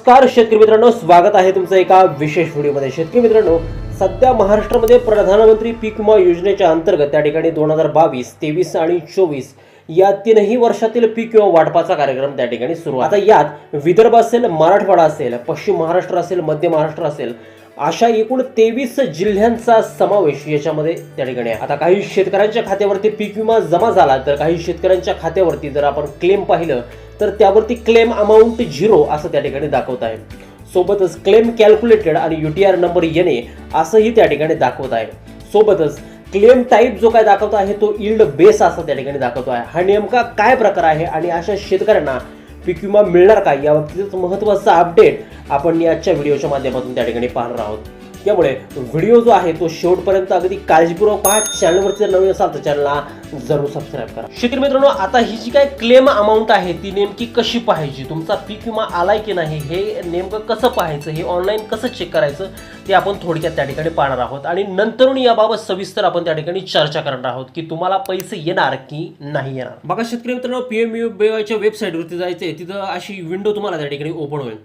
नमस्कार शेतकरी मित्रांनो, स्वागत आहे तुमचं एका विशेष व्हिडिओमध्ये। शेतकरी मित्रांनो, सध्या महाराष्ट्रामध्ये प्रधानमंत्री पीक विमा योजनेच्या अंतर्गत त्या ठिकाणी 2022, 23 आणि 24 या तीनही वर्षातील पीक विमा वाटपाचा कार्यक्रम त्या ठिकाणी सुरू आहे। आता यात विदर्भ असेल, मराठवाडा असेल, पश्चिम महाराष्ट्र असेल, मध्य महाराष्ट्र असेल, अशा एकूण 23 जिल्ह्यांचा समावेश याच्यामध्ये त्या ठिकाणी आहे। आता काही शेतकऱ्यांच्या खात्यावरती पीक विमा जमा झाला, तर काही शेतकऱ्यांच्या खात्यावरती जर आपण क्लेम पाहिलं तर त्यावरती क्लेम अमाऊंट 0 असं त्या ठिकाणी दाखवत आहे। सोबतच क्लेम कॅल्क्युलेटेड आणि UTR नंबर येणे असंही त्या ठिकाणी दाखवत आहे। सोबतच क्लेम टाईप जो काय दाखवत आहे तो यील्ड बेस असं त्या ठिकाणी दाखवतो आहे। हा नेमका काय प्रकार आहे आणि अशा शेतकऱ्यांना पीक विमा मिळणार का, याबाबतीत महत्त्वाचा अपडेट आपण याच्या व्हिडिओच्या माध्यमातून त्या ठिकाणी पाहणार आहोत। त्यामुळे व्हिडिओ जो आहे तो शेवटपर्यंत अगदी काळजीपूर्वक पहा। चॅनलवरती जर नवीन असाल तर चॅनलला जरूर सबस्क्राईब करा। शेतकरी मित्रांनो, आता ही जी काय क्लेम अमाऊंट आहे ती नेमकी कशी पाहायची, तुमचा पीक विमा आलाय की नाही हे नेमकं कसं पाहायचं, हे ऑनलाईन कसं चेक करायचं ते आपण थोडक्यात त्या ठिकाणी पाहणार आहोत। आणि नंतरून याबाबत सविस्तर आपण त्या ठिकाणी चर्चा करणार आहोत की तुम्हाला पैसे येणार की नाही येणार। बघा शेतकरी मित्रांनो, PMUBYच्या वेबसाईटवरती जायचंय, तिथं अशी विंडो तुम्हाला त्या ठिकाणी ओपन होईल।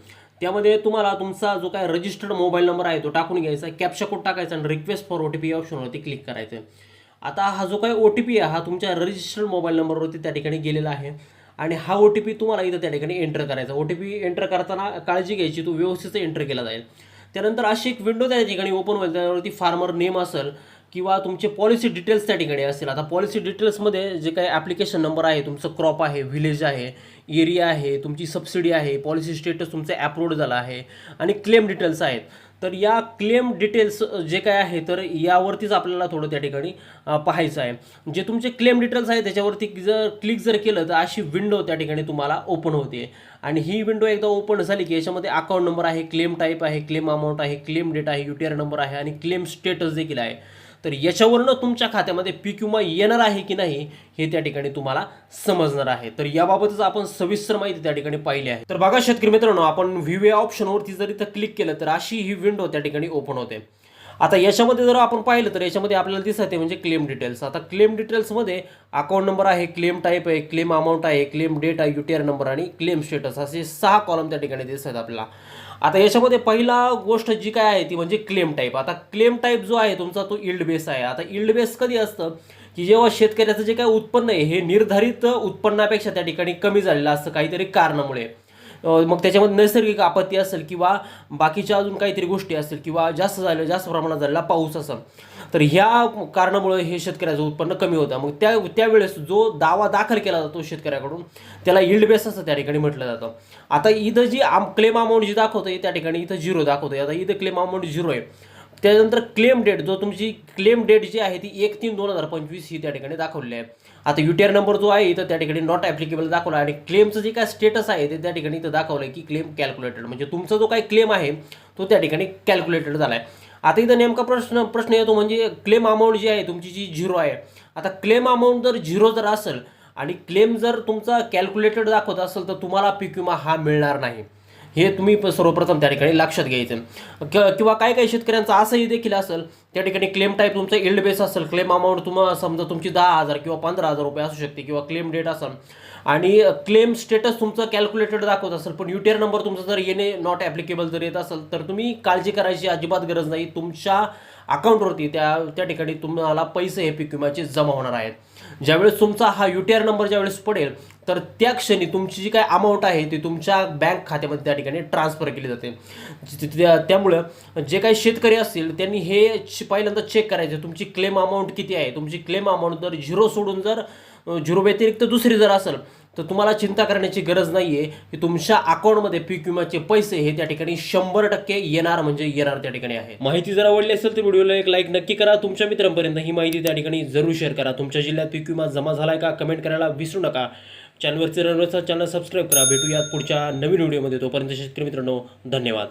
त्यामध्ये तुम्हाला तुमचा जो काय रजिस्टर्ड मोबाईल नंबर आहे तो टाकून घ्यायचा, कॅप्चा कोड टाकायचा आणि रिक्वेस्ट फॉर OTP ऑप्शनवरती क्लिक करायचं। आता हा जो काय OTP आहे हा तुमच्या रजिस्टर्ड मोबाईल नंबरवरती त्या ठिकाणी गेलेला आहे आणि हा OTP तुम्हाला इथं त्या ठिकाणी एंटर करायचा। OTP एंटर करताना काळजी घ्यायची, तो व्यवस्थित एंटर केला जाईल। त्यानंतर अशी एक विंडो त्या ठिकाणी ओपन होईल, त्यावरती फार्मर नेम असेल किंवा तुमचे पॉलिसी डिटेल्स त्या ठिकाणी असतील। आता पॉलिसी डिटेल्समध्ये जे काही ॲप्लिकेशन नंबर आहे, तुमचं क्रॉप आहे, व्हिलेज आहे, एरिया आहे, तुमची सबसिडी आहे, पॉलिसी स्टेटस तुमचं ॲप्रूव्ड झाला आहे आणि क्लेम डिटेल्स आहेत। तर या क्लेम डिटेल्स जे काय आहे तर यावरतीच आपल्याला थोडं त्या ठिकाणी पाहायचं आहे। जे तुमचे क्लेम डिटेल्स आहे त्याच्यावरती जर क्लिक केलं तर अशी विंडो त्या ठिकाणी तुम्हाला ओपन होते। आणि ही विंडो एकदा ओपन झाली की याच्यामध्ये अकाउंट नंबर आहे, क्लेम टाईप आहे, क्लेम अमाऊंट आहे, क्लेम डेट आहे, UTR नंबर आहे आणि क्लेम स्टेटस देखील आहे। तर याच्यावरनं तुमच्या खात्यामध्ये पीक विमा येणार आहे की नाही हे त्या ठिकाणी तुम्हाला समजणार आहे। तर याबाबतच आपण सविस्तर माहिती त्या ठिकाणी पाहिली आहे। तर बघा शेतकरी मित्रांनो, आपण व्ह्यू ऑप्शनवरती जर इथं क्लिक केलं तर अशी ही विंडो त्या ठिकाणी ओपन होते। आता याच्यामध्ये जर आपण पाहिलं तर याच्यामध्ये आपल्याला दिसत आहे म्हणजे क्लेम डिटेल्स। आता क्लेम डिटेल्समध्ये अकाउंट नंबर आहे, क्लेम टाईप आहे, क्लेम अमाऊंट आहे, क्लेम डेट आहे, UTR नंबर आणि क्लेम स्टेटस असे 6 कॉलम त्या ठिकाणी दिसत आहेत आपल्याला। आता याच्यामध्ये पहिला गोष्ट जी काय आहे ती म्हणजे क्लेम टाईप। आता क्लेम टाईप जो आहे तुमचा तो यील्ड बेस आहे। आता यील्ड बेस कधी असतं की जेव्हा शेतकऱ्याचं जे काय उत्पन्न आहे हे निर्धारित उत्पन्नापेक्षा त्या ठिकाणी कमी झालेलं असतं काहीतरी कारणामुळे, मग त्याच्यामध्ये नैसर्गिक आपत्ती असेल किंवा बाकीच्या अजून काहीतरी गोष्टी असतील किंवा जास्त प्रमाणात झालेला पाऊस असेल, तर ह्या कारणामुळे हे शेतकऱ्याचं उत्पन्न कमी होतं। मग त्यावेळेस जो दावा दाखल केला जातो शेतकऱ्याकडून त्याला यील्ड बेस असं त्या ठिकाणी म्हटलं जातं। आता इथं जी क्लेम अमाऊंट जी दाखवतोय त्या ठिकाणी इथं 0 दाखवतोय। आता इथं क्लेम अमाऊंट 0 आहे। त्यानंतर क्लेम डेट, जो तुमची क्लेम डेट जी आहे ती 1/3/2025 ही त्या ठिकाणी दाखवली आहे। आता UTR नंबर जो आहे इथं त्या ठिकाणी नॉट ॲप्लिकेबल दाखवला आणि क्लेमचं जे काय स्टेटस आहे ते त्या ठिकाणी इथं दाखवलं आहे की क्लेम कॅल्क्युलेटेड, म्हणजे तुमचा जो काही क्लेम आहे तो त्या ठिकाणी कॅल्क्युलेटेड झाला आहे। आता इथं नेमका प्रश्न येतो म्हणजे क्लेम अमाऊंट जी आहे तुमची जी 0 आहे। आता क्लेम अमाऊंट जर 0 जर असेल आणि क्लेम जर तुमचा कॅल्क्युलेटेड दाखवत असेल तर तुम्हाला पीक विमा हा मिळणार नाही, हे तुम्ही सर्वप्रथम त्या ठिकाणी लक्षात घ्यायचं। किंवा काही शेतकऱ्यांचं असंही देखील असेल, त्या ठिकाणी क्लेम टाईप तुमचा यील्ड बेस असेल, क्लेम अमाऊंट तुम्हाला समजा तुमची 10,000 किंवा 15,000 रुपये असू शकते किंवा क्लेम डेट असेल आणि क्लेम स्टेटस तुमचं कॅल्क्युलेटेड दाखवत असेल पण UTR नंबर तुमचा जर येणे नॉट ॲप्लिकेबल जर येत असेल तर तुम्ही काळजी करायची अजिबात गरज नाही। तुमच्या अकाउंटवरती त्या ठिकाणी तुम्हाला पैसे हे पीक विम्याचे जमा होणार आहेत। ज्यावेळेस तुमचा हा UTR नंबर ज्यावेळेस पडेल तर त्या क्षणी तुमची जी काय अमाऊंट आहे ती तुमच्या बँक खात्यामध्ये त्या ठिकाणी ट्रान्सफर केली जाते। त्यामुळं जे काही शेतकरी असतील त्यांनी हे पहिल्यांदा चेक करायचे तुमची क्लेम अमाऊंट किती आहे। तुमची क्लेम अमाऊंट जर 0 सोडून जर 0 व्यतिरिक्त दुसरी जर असेल तर तुम्हाला चिंता करण्याची गरज नाही आहे की तुमच्या अकाउंटमध्ये पीक विम्याचे पैसे हे त्या ठिकाणी 100% येणार म्हणजे येणार त्या ठिकाणी आहे। माहिती जर आवडली असेल तर व्हिडिओला एक लाईक नक्की करा, तुमच्या मित्रांपर्यंत ही माहिती त्या ठिकाणी जरूर शेअर करा। तुमच्या जिल्ह्यात पीक विमा जमा झालाय का कमेंट करायला विसरू नका। चॅनलवरचे चॅनल सबस्क्राईब करा। भेटूयात पुढच्या नवीन व्हिडिओमध्ये, तोपर्यंत शेतकरी मित्रांनो धन्यवाद।